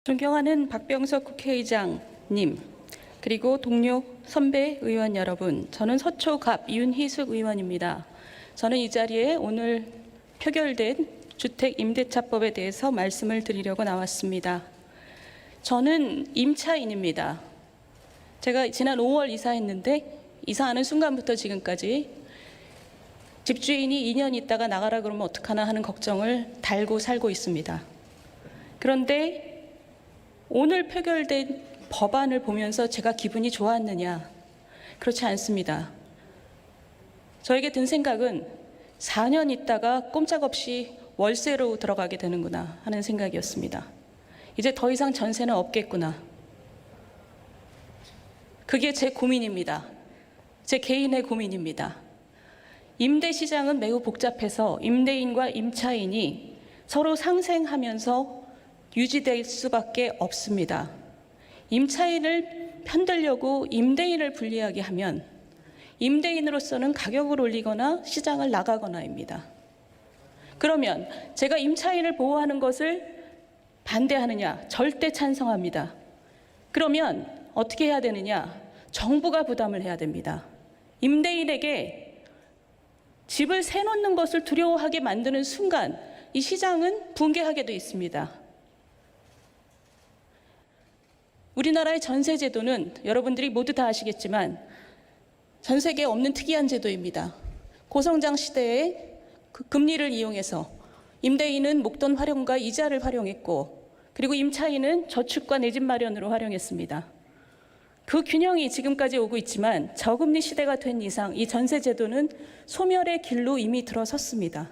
존경하는 박병석 국회의장님, 그리고 동료 선배 의원 여러분, 저는 서초갑 윤희숙 의원입니다. 저는 이 자리에 오늘 표결된 주택임대차법에 대해서 말씀을 드리려고 나왔습니다. 저는 임차인입니다. 제가 지난 5월 이사했는데 이사하는 순간부터 지금까지 집주인이 2년 있다가 나가라 그러면 어떡하나 하는 걱정을 달고 살고 있습니다. 그런데 오늘 표결된 법안을 보면서 제가 기분이 좋았느냐? 그렇지 않습니다. 저에게 든 생각은 4년 있다가 꼼짝없이 월세로 들어가게 되는구나 하는 생각이었습니다. 이제 더 이상 전세는 없겠구나. 그게 제 고민입니다. 제 개인의 고민입니다. 임대 시장은 매우 복잡해서 임대인과 임차인이 서로 상생하면서 유지될 수밖에 없습니다. 임차인을 편들려고 임대인을 불리하게 하면 임대인으로서는 가격을 올리거나 시장을 나가거나입니다. 그러면 제가 임차인을 보호하는 것을 반대하느냐? 절대 찬성합니다. 그러면 어떻게 해야 되느냐? 정부가 부담을 해야 됩니다. 임대인에게 집을 세놓는 것을 두려워하게 만드는 순간 이 시장은 붕괴하게 돼 있습니다. 우리나라의 전세 제도는 여러분들이 모두 다 아시겠지만 전 세계에 없는 특이한 제도입니다. 고성장 시대에 그 금리를 이용해서 임대인은 목돈 활용과 이자를 활용했고, 그리고 임차인은 저축과 내 집 마련으로 활용했습니다. 그 균형이 지금까지 오고 있지만 저금리 시대가 된 이상 이 전세 제도는 소멸의 길로 이미 들어섰습니다.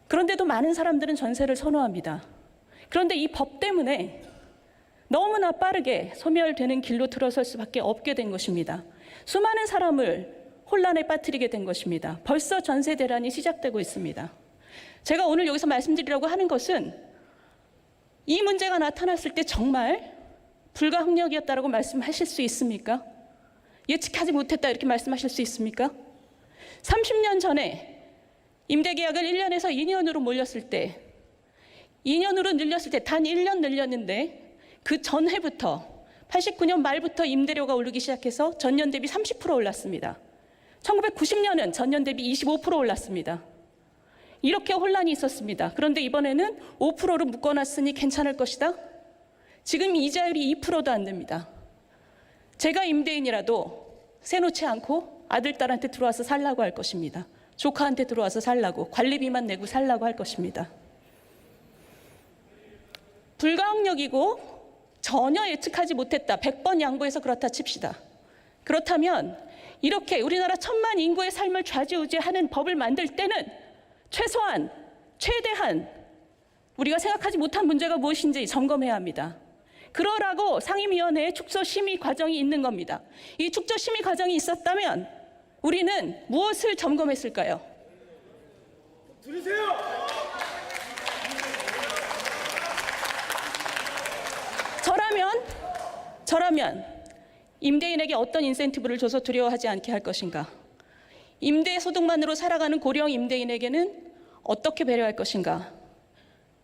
그런데도 많은 사람들은 전세를 선호합니다. 그런데 이 법 때문에 너무나 빠르게 소멸되는 길로 들어설 수밖에 없게 된 것입니다. 수많은 사람을 혼란에 빠뜨리게 된 것입니다. 벌써 전세 대란이 시작되고 있습니다. 제가 오늘 여기서 말씀드리려고 하는 것은 이 문제가 나타났을 때 정말 불가항력이었다고 말씀하실 수 있습니까? 예측하지 못했다 이렇게 말씀하실 수 있습니까? 30년 전에 임대계약을 1년에서 2년으로 몰렸을 때, 2년으로 늘렸을 때 단 1년 늘렸는데 그 전해부터 89년 말부터 임대료가 오르기 시작해서 전년 대비 30% 올랐습니다. 1990년은 전년 대비 25% 올랐습니다. 이렇게 혼란이 있었습니다. 그런데 이번에는 5%로 묶어놨으니 괜찮을 것이다? 지금 이자율이 2%도 안 됩니다. 제가 임대인이라도 세놓지 않고 아들, 딸한테 들어와서 살라고 할 것입니다. 조카한테 들어와서 살라고, 관리비만 내고 살라고 할 것입니다. 불가항력이고 전혀 예측하지 못했다. 100번 양보해서 그렇다 칩시다. 그렇다면 이렇게 우리나라 1000만 인구의 삶을 좌지우지하는 법을 만들 때는 최소한, 최대한 우리가 생각하지 못한 문제가 무엇인지 점검해야 합니다. 그러라고 상임위원회에 축소심의 과정이 있는 겁니다. 이 축소심의 과정이 있었다면 우리는 무엇을 점검했을까요? 들으세요! 저라면 임대인에게 어떤 인센티브를 줘서 두려워하지 않게 할 것인가? 임대 소득만으로 살아가는 고령 임대인에게는 어떻게 배려할 것인가?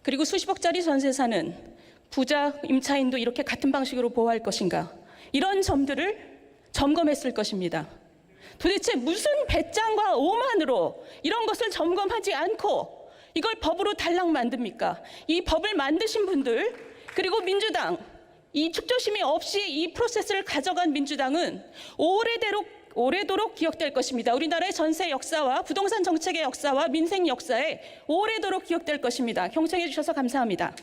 그리고 수십억짜리 전세 사는 부자 임차인도 이렇게 같은 방식으로 보호할 것인가? 이런 점들을 점검했을 것입니다. 도대체 무슨 배짱과 오만으로 이런 것을 점검하지 않고 이걸 법으로 달랑 만듭니까? 이 법을 만드신 분들, 그리고 민주당, 이 축조심의 없이 이 프로세스를 가져간 민주당은 오래도록 기억될 것입니다. 우리나라의 전세 역사와 부동산 정책의 역사와 민생 역사에 오래도록 기억될 것입니다. 경청해 주셔서 감사합니다.